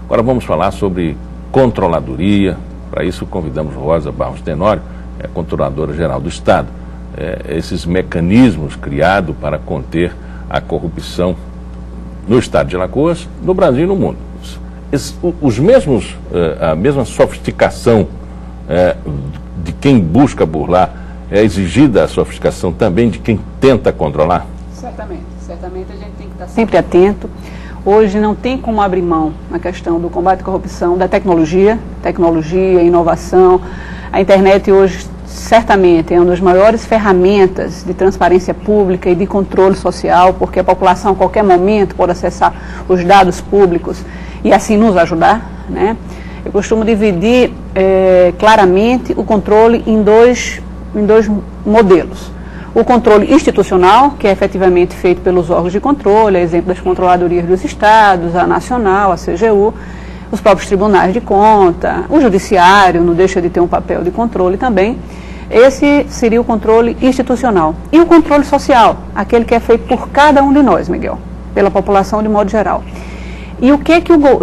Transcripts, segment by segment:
Agora vamos falar sobre controladoria. Para isso convidamos Rosa Barros Tenório, controladora geral do Estado. Esses mecanismos criados para conter a corrupção no Estado de Alagoas, no Brasil e no mundo. A mesma sofisticação de quem busca burlar, é exigida a sofisticação também de quem tenta controlar? Certamente a gente tem que estar sempre atento. Hoje não tem como abrir mão na questão do combate à corrupção, da tecnologia, inovação. A internet hoje certamente é uma das maiores ferramentas de transparência pública e de controle social, porque a população a qualquer momento pode acessar os dados públicos e assim nos ajudar, né? Eu costumo dividir claramente o controle em dois modelos. O controle institucional, que é efetivamente feito pelos órgãos de controle, a exemplo das controladorias dos estados, a nacional, a CGU, os próprios tribunais de conta, o judiciário não deixa de ter um papel de controle também. Esse seria o controle institucional. E o controle social, aquele que é feito por cada um de nós, Miguel, pela população de modo geral. E o que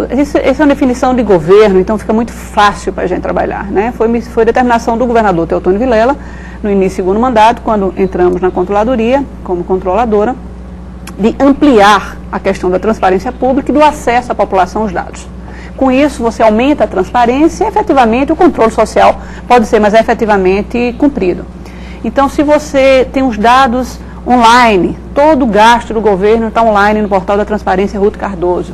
essa é uma definição de governo, então fica muito fácil para a gente trabalhar, né? Foi determinação do governador Teotônio Vilela, no início do segundo mandato, quando entramos na controladoria, como controladora, de ampliar a questão da transparência pública e do acesso à população aos dados. Com isso, você aumenta a transparência e, efetivamente, o controle social pode ser mais efetivamente cumprido. Então, se você tem os dados online, todo o gasto do governo está online no portal da Transparência Ruth Cardoso.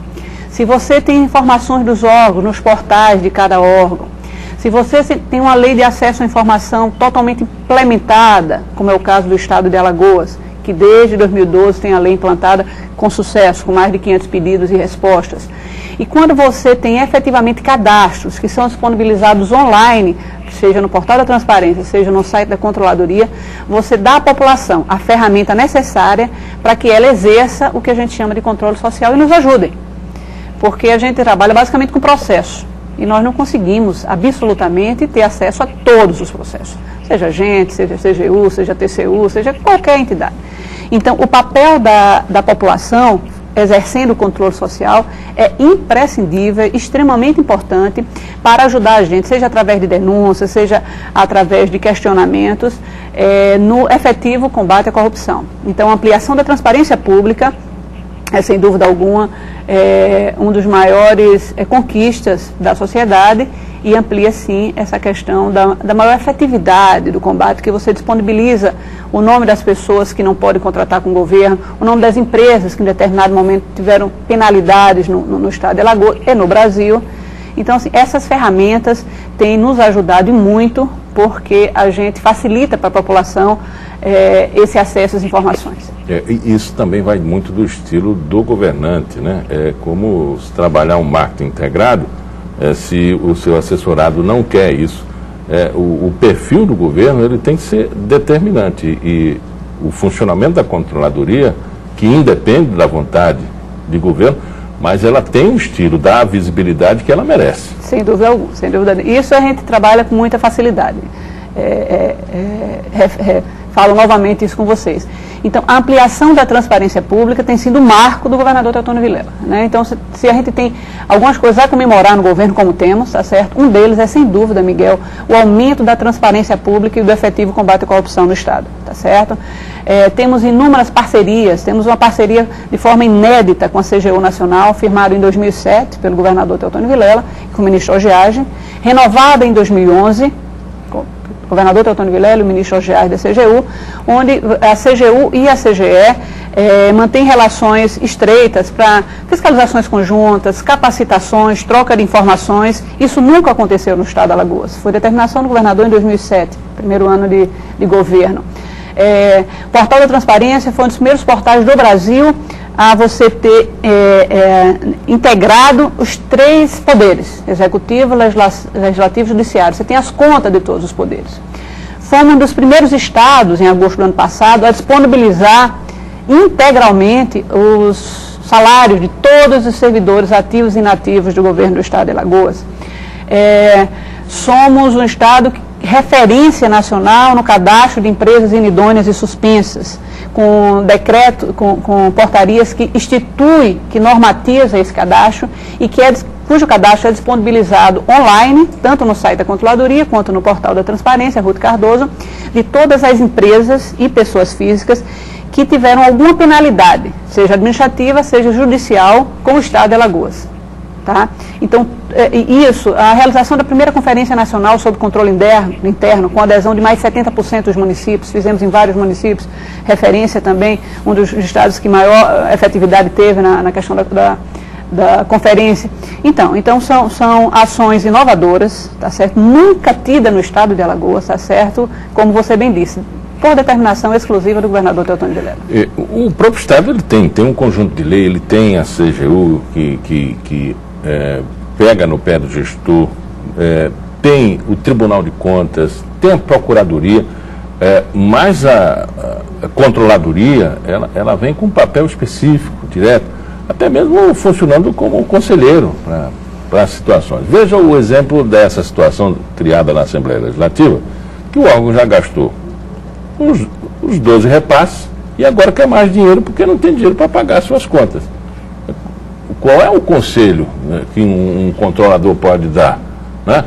Se você tem informações dos órgãos, nos portais de cada órgão, se você tem uma lei de acesso à informação totalmente implementada, como é o caso do Estado de Alagoas, que desde 2012 tem a lei implantada com sucesso, com mais de 500 pedidos e respostas. E quando você tem efetivamente cadastros que são disponibilizados online, seja no portal da transparência, seja no site da controladoria, você dá à população a ferramenta necessária para que ela exerça o que a gente chama de controle social e nos ajudem. Porque a gente trabalha basicamente com processo. E nós não conseguimos absolutamente ter acesso a todos os processos. Seja agente, seja CGU, seja TCU, seja qualquer entidade. Então, o papel da população, exercendo o controle social, é imprescindível, extremamente importante para ajudar a gente, seja através de denúncias, seja através de questionamentos, no efetivo combate à corrupção. Então, a ampliação da transparência pública é, sem dúvida alguma, um dos maiores conquistas da sociedade e amplia, sim, essa questão da maior efetividade do combate, que você disponibiliza o nome das pessoas que não podem contratar com o governo, o nome das empresas que em determinado momento tiveram penalidades no Estado de Alagoas e no Brasil. Então, assim, essas ferramentas têm nos ajudado muito, porque a gente facilita para a população esse acesso às informações. Isso também vai muito do estilo do governante, né? É como se trabalhar um marketing integrado, se o seu assessorado não quer isso. O perfil do governo ele tem que ser determinante e o funcionamento da controladoria, que independe da vontade de governo, mas ela tem um estilo, dá a visibilidade que ela merece. Sem dúvida alguma, sem dúvida. Isso a gente trabalha com muita facilidade. Falo novamente isso com vocês. Então, a ampliação da transparência pública tem sido o marco do governador Teotônio Vilela, né? Então, se a gente tem algumas coisas a comemorar no governo, como temos, tá certo? Um deles é, sem dúvida, Miguel, o aumento da transparência pública e do efetivo combate à corrupção no Estado, tá certo? Temos inúmeras parcerias, temos uma parceria de forma inédita com a CGU Nacional, firmada em 2007 pelo governador Teotônio Vilela, com o ministro Orgeagem, renovada em 2011, o governador Teotônio Vilela e o ministro Orgeagem da CGU, onde a CGU e a CGE mantêm relações estreitas para fiscalizações conjuntas, capacitações, troca de informações. Isso nunca aconteceu no Estado de Alagoas. Foi determinação do governador em 2007, primeiro ano de governo. O Portal da Transparência foi um dos primeiros portais do Brasil a você ter integrado os três poderes, executivo, legislativo e judiciário. Você tem as contas de todos os poderes. Fomos um dos primeiros estados, em agosto do ano passado, a disponibilizar integralmente os salários de todos os servidores ativos e inativos do governo do Estado de Alagoas. Somos um estado referência nacional no cadastro de empresas inidôneas e suspensas, com decreto, com portarias que institui, que normatiza esse cadastro e que é cujo cadastro é disponibilizado online, tanto no site da Controladoria quanto no portal da Transparência, Ruth Cardoso, de todas as empresas e pessoas físicas que tiveram alguma penalidade, seja administrativa, seja judicial, com o Estado de Alagoas. Tá? Então, a realização da primeira Conferência Nacional sobre Controle Interno, com adesão de mais de 70% dos municípios, fizemos em vários municípios, referência também, um dos estados que maior efetividade teve na questão da conferência. Então são ações inovadoras, tá certo? Nunca tida no estado de Alagoas, tá certo? Como você bem disse, por determinação exclusiva do governador Teotônio de Mello. O próprio estado ele tem um conjunto de lei, ele tem a CGU que pega no pé do gestor, tem o Tribunal de Contas, tem a Procuradoria, mas a Controladoria, ela vem com um papel específico, direto, até mesmo funcionando como conselheiro para as situações. Veja o exemplo dessa situação criada na Assembleia Legislativa, que o órgão já gastou os 12 repasses e agora quer mais dinheiro porque não tem dinheiro para pagar as suas contas. Qual é o conselho, né, que um controlador pode dar? Né?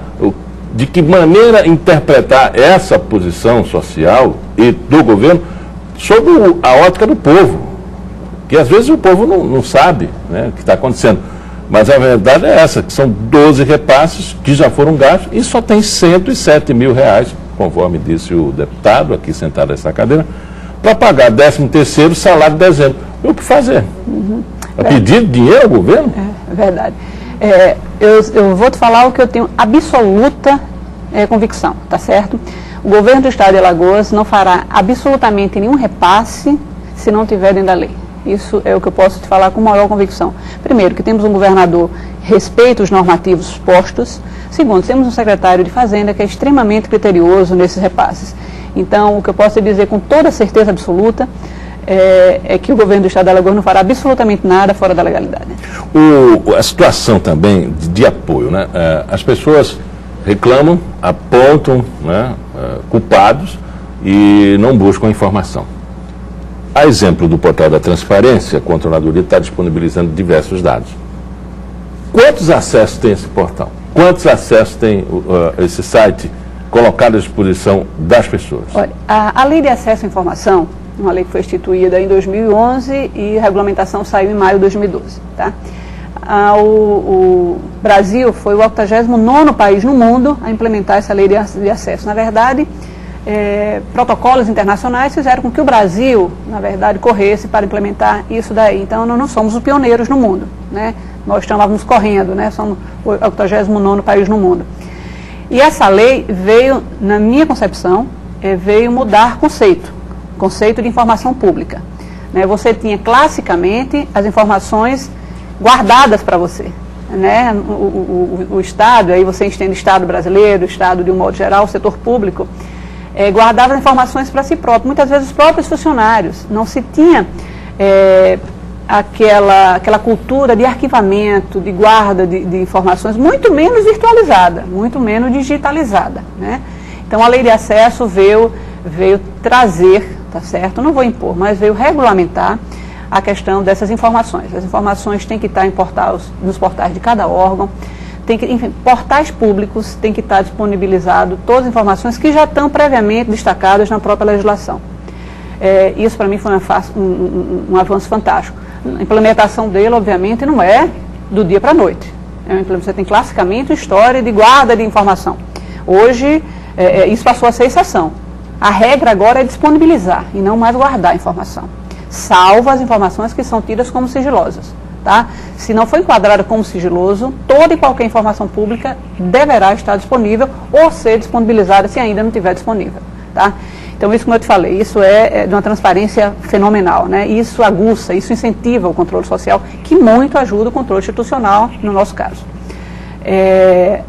De que maneira interpretar essa posição social e do governo sob a ótica do povo? Que às vezes o povo não sabe, né, o que está acontecendo. Mas a verdade é essa, que são 12 repasses que já foram gastos e só tem R$107 mil, conforme disse o deputado aqui sentado nessa cadeira, para pagar 13º salário de dezembro. E o que fazer? É pedir dinheiro ao governo? É verdade. Eu vou te falar o que eu tenho absoluta convicção, tá certo? O governo do estado de Alagoas não fará absolutamente nenhum repasse se não tiver dentro da lei. Isso é o que eu posso te falar com maior convicção. Primeiro, que temos um governador que respeita os normativos postos. Segundo, temos um secretário de Fazenda que é extremamente criterioso nesses repasses. Então, o que eu posso te dizer com toda certeza absoluta é que o governo do estado de Alagoas não fará absolutamente nada fora da legalidade. A situação também de apoio, né? As pessoas reclamam, apontam, né, culpados e não buscam informação. A exemplo do portal da Transparência, a Controladoria está disponibilizando diversos dados. Quantos acessos tem esse portal? Quantos acessos tem esse site colocado à disposição das pessoas? Olha, a Lei de Acesso à Informação, uma lei que foi instituída em 2011 e a regulamentação saiu em maio de 2012. Tá? O Brasil foi o 89º país no mundo a implementar essa lei de acesso. Na verdade, protocolos internacionais fizeram com que o Brasil, na verdade, corresse para implementar isso daí. Então, nós não somos os pioneiros no mundo, né? Nós estamos correndo, né? Somos o 89º país no mundo. E essa lei veio, na minha concepção, veio mudar conceito de informação pública. Né? Você tinha classicamente as informações guardadas para você. Né? O Estado, aí você entende Estado brasileiro, Estado de um modo geral, o setor público, guardava as informações para si próprio. Muitas vezes os próprios funcionários. Não se tinha aquela cultura de arquivamento, de guarda de informações, muito menos virtualizada, muito menos digitalizada. Né? Então a lei de acesso veio trazer, tá certo? Não vou impor, mas veio regulamentar a questão dessas informações. As informações têm que estar nos portais de cada órgão, enfim, portais públicos têm que estar disponibilizado todas as informações que já estão previamente destacadas na própria legislação. Isso para mim foi um avanço fantástico. A implementação dele, obviamente, não é do dia para a noite. Você tem classicamente história de guarda de informação. Hoje, isso passou a ser exceção. A regra agora é disponibilizar e não mais guardar a informação, salvo as informações que são tidas como sigilosas. Tá? Se não for enquadrada como sigiloso, toda e qualquer informação pública deverá estar disponível ou ser disponibilizada se ainda não estiver disponível. Tá? Então, isso, como eu te falei, isso é de uma transparência fenomenal. Né? Isso aguça, isso incentiva o controle social, que muito ajuda o controle institucional, no nosso caso.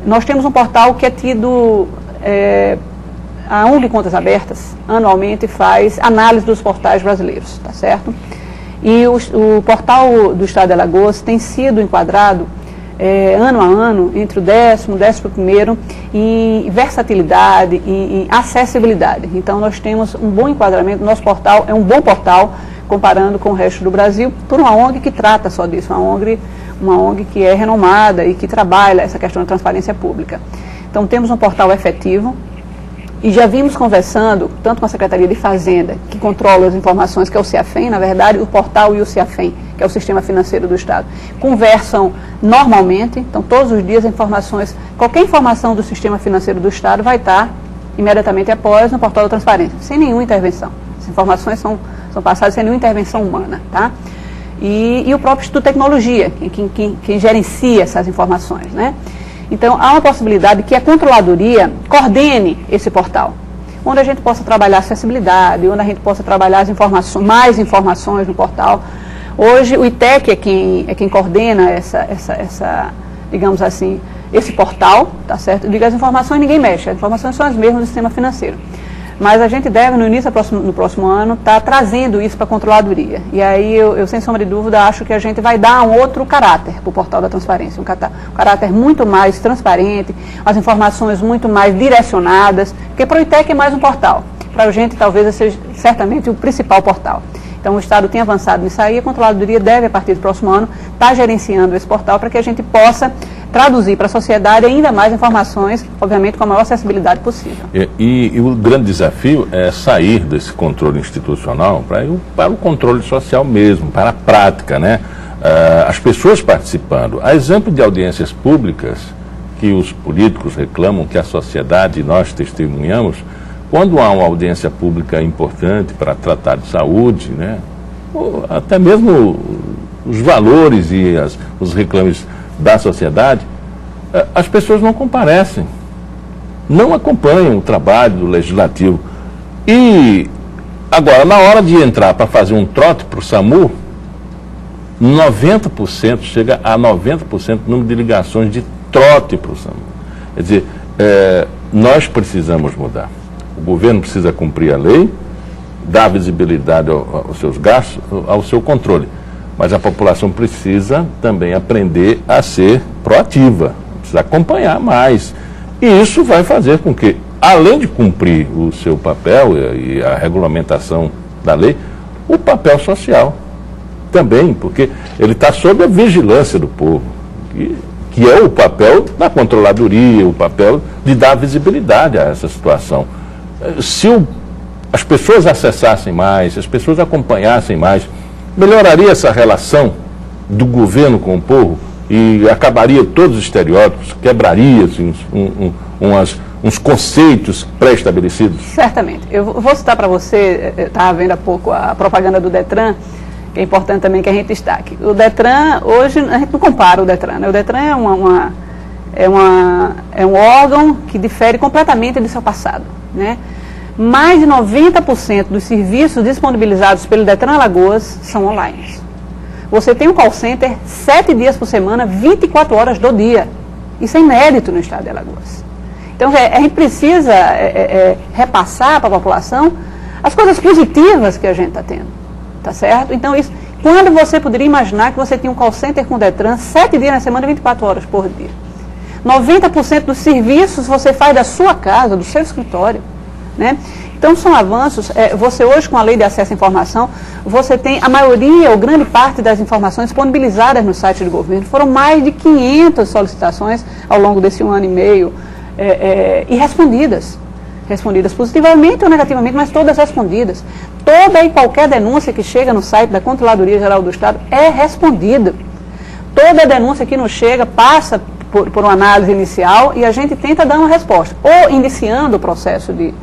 Nós temos um portal que é tido... a ONG Contas Abertas, anualmente, faz análise dos portais brasileiros, tá certo? E o portal do Estado de Alagoas tem sido enquadrado, ano a ano, entre o 10º e 11º, em versatilidade e acessibilidade. Então, nós temos um bom enquadramento, nosso portal é um bom portal, comparando com o resto do Brasil, por uma ONG que trata só disso, uma uma ONG que é renomada e que trabalha essa questão da transparência pública. Então, temos um portal efetivo e já vimos conversando, tanto com a Secretaria de Fazenda, que controla as informações, que é o CIAFEM, na verdade, o portal e o CIAFEM, que é o Sistema Financeiro do Estado, conversam normalmente. Então, todos os dias, qualquer informação do Sistema Financeiro do Estado vai estar imediatamente após no portal da transparência, sem nenhuma intervenção. As informações são passadas sem nenhuma intervenção humana, tá? E o próprio Instituto de Tecnologia, quem gerencia essas informações, né? Então, há uma possibilidade que a controladoria coordene esse portal, onde a gente possa trabalhar a acessibilidade, onde a gente possa trabalhar mais informações no portal. Hoje, o ITEC é quem coordena digamos assim, esse portal, tá certo? Diga, as informações ninguém mexe, as informações são as mesmas do sistema financeiro. Mas a gente deve, no próximo ano, estar trazendo isso para a controladoria. E aí, eu, sem sombra de dúvida, acho que a gente vai dar um outro caráter para o portal da transparência. Um caráter muito mais transparente, as informações muito mais direcionadas, porque para o ITEC é mais um portal. Para a gente, talvez, seja certamente o principal portal. Então, o Estado tem avançado nisso aí, a controladoria deve, a partir do próximo ano, estar gerenciando esse portal para que a gente possa traduzir para a sociedade ainda mais informações, obviamente com a maior acessibilidade possível. E o grande desafio é sair desse controle institucional para o controle social mesmo, para a prática, né? As pessoas participando. A exemplo de audiências públicas que os políticos reclamam, que a sociedade e nós testemunhamos, quando há uma audiência pública importante para tratar de saúde, né? Ou até mesmo os valores e os reclames da sociedade, as pessoas não comparecem, não acompanham o trabalho do legislativo. E agora, na hora de entrar para fazer um trote para o SAMU, 90%, chega a 90% do número de ligações de trote para o SAMU. Quer dizer, nós precisamos mudar. O governo precisa cumprir a lei, dar visibilidade aos seus gastos, ao seu controle. Mas a população precisa também aprender a ser proativa, precisa acompanhar mais. E isso vai fazer com que, além de cumprir o seu papel e a regulamentação da lei, o papel social também, porque ele está sob a vigilância do povo, que é o papel da controladoria, o papel de dar visibilidade a essa situação. Se as pessoas acessassem mais, se as pessoas acompanhassem mais, melhoraria essa relação do governo com o povo e acabaria todos os estereótipos, quebraria assim, uns conceitos pré-estabelecidos? Certamente. Eu vou citar para você, eu estava vendo há pouco a propaganda do Detran, que é importante também que a gente destaque. O Detran, hoje, a gente não compara o Detran, né? O Detran é um órgão que difere completamente do seu passado, né? Mais de 90% dos serviços disponibilizados pelo Detran Alagoas são online. Você tem um call center 7 dias por semana, 24 horas do dia. Isso é inédito no estado de Alagoas. Então, a gente precisa repassar para a população as coisas positivas que a gente está tendo. Tá certo? Então, quando você poderia imaginar que você tinha um call center com o Detran 7 dias na semana, 24 horas por dia? 90% dos serviços você faz da sua casa, do seu escritório. Né? Então, são avanços. Você hoje, com a lei de acesso à informação, você tem a maioria ou grande parte das informações disponibilizadas no site do governo. Foram mais de 500 solicitações ao longo desse 1 ano e meio e respondidas. Respondidas positivamente ou negativamente, mas todas respondidas. Toda e qualquer denúncia que chega no site da Controladoria Geral do Estado é respondida. Toda denúncia que nos chega passa por uma análise inicial e a gente tenta dar uma resposta. Ou iniciando o processo de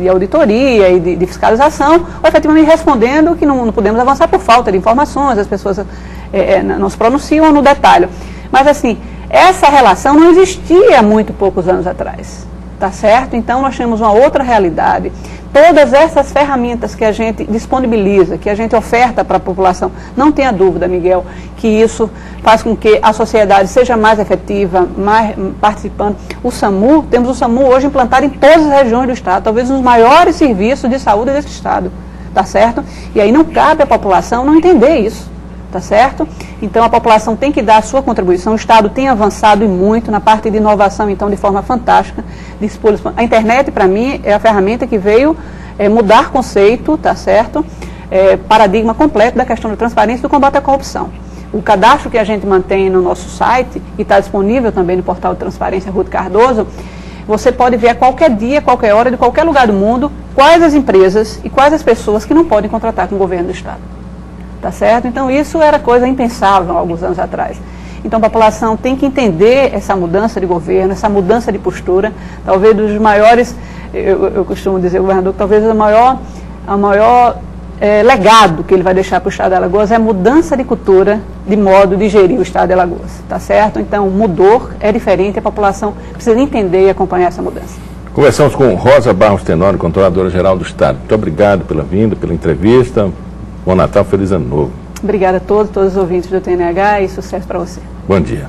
auditoria e de fiscalização, ou efetivamente respondendo que não podemos avançar por falta de informações, as pessoas não se pronunciam no detalhe. Mas assim, essa relação não existia há muito poucos anos atrás, tá certo? Então nós temos uma outra realidade. Todas essas ferramentas que a gente disponibiliza, que a gente oferta para a população, não tenha dúvida, Miguel, que isso faz com que a sociedade seja mais efetiva, mais participando. Temos o SAMU hoje implantado em todas as regiões do estado, talvez um dos maiores serviços de saúde desse estado, tá certo? E aí não cabe à população não entender isso, tá certo? Então a população tem que dar a sua contribuição, o Estado tem avançado e muito na parte de inovação, então, de forma fantástica. A internet, para mim, é a ferramenta que veio mudar conceito, tá certo? Paradigma completo da questão da transparência e do combate à corrupção. o cadastro que a gente mantém no nosso site, e está disponível também no portal de transparência Ruth Cardoso, você pode ver a qualquer dia, qualquer hora, de qualquer lugar do mundo, quais as empresas e quais as pessoas que não podem contratar com o governo do Estado. Tá certo? Então, isso era coisa impensável há alguns anos atrás. Então, a população tem que entender essa mudança de governo, essa mudança de postura. Talvez dos maiores, eu costumo dizer, governador, que talvez o maior legado que ele vai deixar para o Estado de Alagoas é a mudança de cultura, de modo de gerir o Estado de Alagoas. Tá certo? Então, mudou, é diferente, a população precisa entender e acompanhar essa mudança. Conversamos com Rosa Barros Tenório, Controladora-Geral do Estado. Muito obrigado pela vinda, pela entrevista. Bom Natal, feliz Ano Novo. Obrigada a todos os ouvintes do TNH e sucesso para você. Bom dia.